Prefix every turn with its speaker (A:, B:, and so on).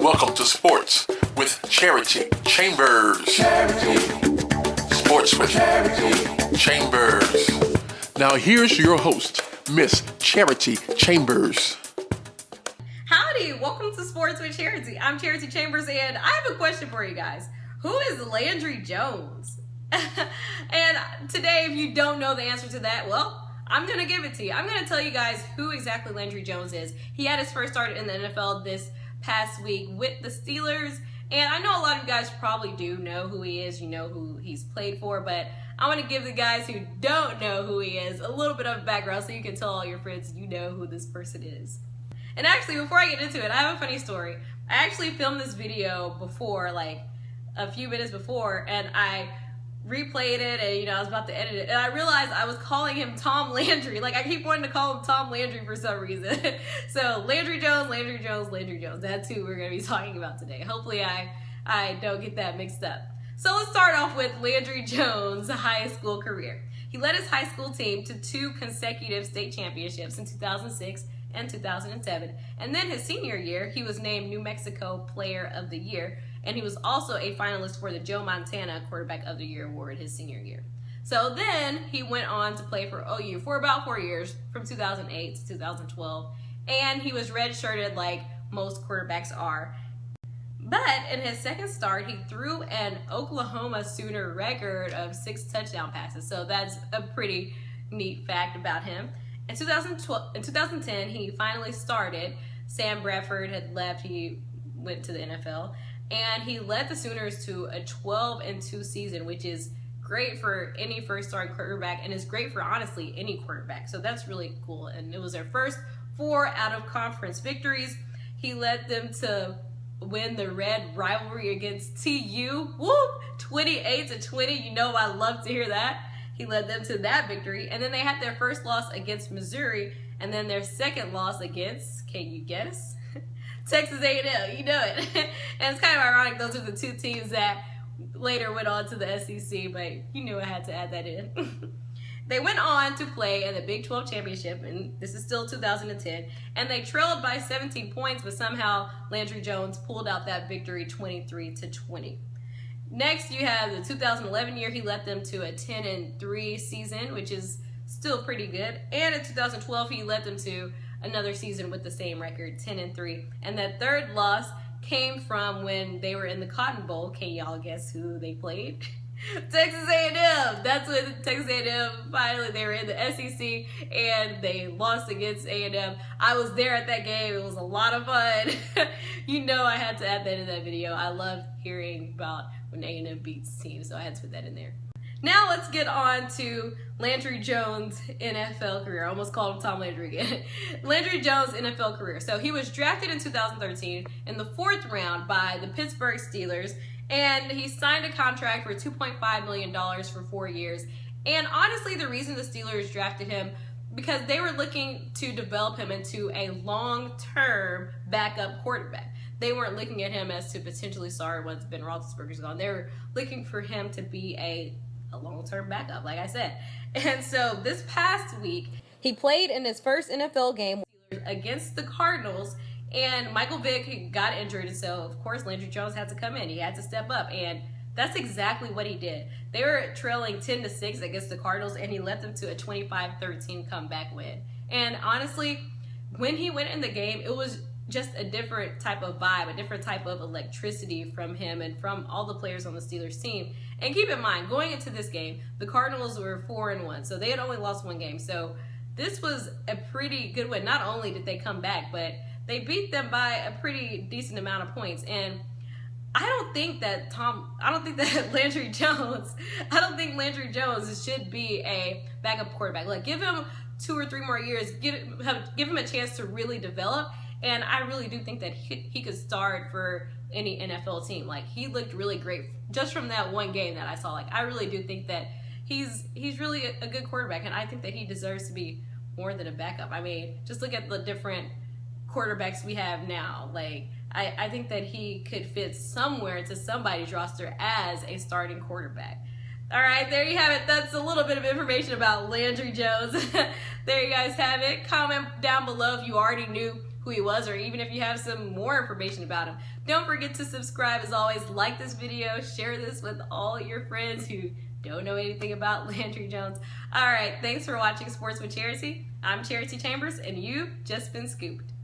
A: Welcome to Sports with Charity Chambers. Sports with Charity Chambers. Now here's your host, Miss Charity Chambers.
B: Howdy, welcome to Sports with Charity. I'm Charity Chambers, and I have a question for you guys. Who is Landry Jones? And today, if you don't know the answer to that, well, I'm going to give it to you. I'm going to tell you guys who exactly Landry Jones is. He had his first start in the NFL this past week with the Steelers, and I know a lot of you guys probably do know who he is. You know who he's played for, but I want to give the guys who don't know who he is a little bit of a background so you can tell all your friends you know who this person is. And actually, before I get into it, I have a funny story. I actually filmed this video before, like a few minutes before, and I replayed it, and I was about to edit it, and I realized I was calling him Tom Landry. Like, I keep wanting to call him Tom Landry for some reason. So Landry Jones, Landry Jones, Landry Jones. That's who we're going to be talking about today. Hopefully I don't get that mixed up. So let's start off with Landry Jones' high school career. He led his high school team to 2 consecutive state championships in 2006 and 2007. And then his senior year, he was named New Mexico Player of the Year. And he was also a finalist for the Joe Montana Quarterback of the Year award his senior year. So then he went on to play for OU for about 4 years, from 2008 to 2012. And he was redshirted like most quarterbacks are. But in his second start, he threw an Oklahoma Sooner record of 6 touchdown passes. So that's a pretty neat fact about him. In 2010, he finally started. Sam Bradford had left. He went to the NFL. And he led the Sooners to a 12-2 season, which is great for any first-starting quarterback, and is great for, honestly, any quarterback. So that's really cool. And it was their first 4 out-of-conference victories. He led them to win the Red rivalry against TU. Woo! 28-20. You know I love to hear that. He led them to that victory. And then they had their first loss against Missouri, and then their second loss against, can you guess? Texas A&M, you know it. And it's kind of ironic, those are the 2 teams that later went on to the SEC, but you knew I had to add that in. They went on to play in the Big 12 Championship, and this is still 2010, and they trailed by 17 points, but somehow Landry Jones pulled out that victory 23-20. Next, you have the 2011 year. He led them to a 10-3 season, which is still pretty good. And in 2012, he led them to another season with the same record, 10-3. And that third loss came from when they were in the Cotton Bowl. Can y'all guess who they played? Texas A&M. That's when Texas A&M, finally, they were in the SEC, and they lost against A&M. I was there at that game. It was a lot of fun. You know I had to add that in that video. I love hearing about when A&M beats teams, so I had to put that in there. Now let's get on to Landry Jones' NFL career. I almost called him Tom Landry again. Landry Jones' NFL career. So he was drafted in 2013 in the 4th round by the Pittsburgh Steelers, and he signed a contract for $2.5 million for 4 years. And honestly, the reason the Steelers drafted him, because they were looking to develop him into a long-term backup quarterback. They weren't looking at him as to potentially start once Ben Roethlisberger's gone. They were looking for him to be a long-term backup, like I said. And so this past week, he played in his first NFL game against the Cardinals, and Michael Vick got injured, and so of course Landry Jones had to come in. He had to step up, and that's exactly what he did. They were trailing 10-6 against the Cardinals, and he led them to a 25-13 comeback win. And honestly, when he went in the game, it was just a different type of vibe, a different type of electricity from him and from all the players on the Steelers team. And keep in mind, going into this game, the Cardinals were 4-1, so they had only lost 1 game. So this was a pretty good win. Not only did they come back, but they beat them by a pretty decent amount of points. And I don't think Landry Jones should be a backup quarterback. Like, give him 2 or 3 more years, give him a chance to really develop. And I really do think that he could start for any NFL team. Like, he looked really great just from that one game that I saw. Like, I really do think that he's really a good quarterback, and I think that he deserves to be more than a backup. I mean, just look at the different quarterbacks we have now. Like, I think that he could fit somewhere to somebody's roster as a starting quarterback. All right, there you have it. That's a little bit of information about Landry Jones. There you guys have it. Comment down below if you already knew who he was, or even if you have some more information about him. Don't forget to subscribe. As always, like this video, share this with all your friends who don't know anything about Landry Jones. All right, thanks for watching Sports with Charity. I'm Charity Chambers, and you've just been scooped.